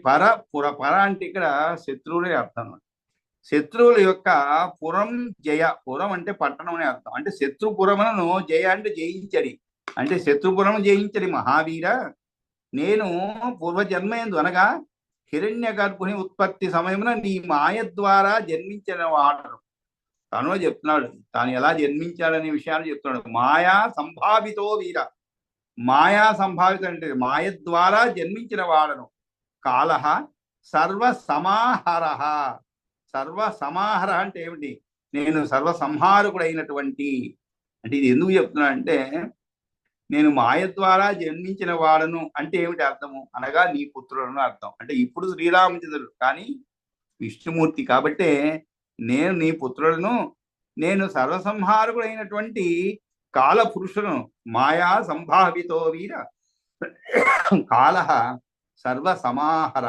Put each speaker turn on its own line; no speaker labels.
పర అంటే ఇక్కడ శత్రువులే అర్థం. శత్రువుల యొక్క పురం జయ, పురం అంటే పట్టణం అనే అర్థం. అంటే శత్రుపురములను జయ అంటే జయించడి, అంటే శత్రుపురం జయించడి మహావీర. నేను పూర్వజన్మయందు అనగా హిరణ్య గర్భుని ఉత్పత్తి సమయమున నీ మాయ ద్వారా జన్మించిన వాడను. తను చెప్తున్నాడు తాను ఎలా జన్మించాడనే విషయాన్ని చెప్తున్నాడు. మాయా సంభావితో వీర, మాయా సంభావిత అంటే మాయ ద్వారా జన్మించిన వాడను. కాల సర్వ సమాహర, సర్వ సమాహర అంటే ఏమిటి? నేను సర్వ సంహారకుడైనటువంటి. అంటే ఇది ఎందుకు చెప్తున్నా అంటే, నేను మాయ ద్వారా జన్మించిన వాడను అంటే ఏమిటి అర్థము అనగా నీ పుత్రులను అర్థం. అంటే ఇప్పుడు శ్రీరామచంద్రుడు కానీ విష్ణుమూర్తి కాబట్టే నేను నీ పుత్రులను, నేను సర్వసంహారకుడైనటువంటి కాల పురుషులను. మాయా సంభావితో వీర కాల సర్వ సమాహర.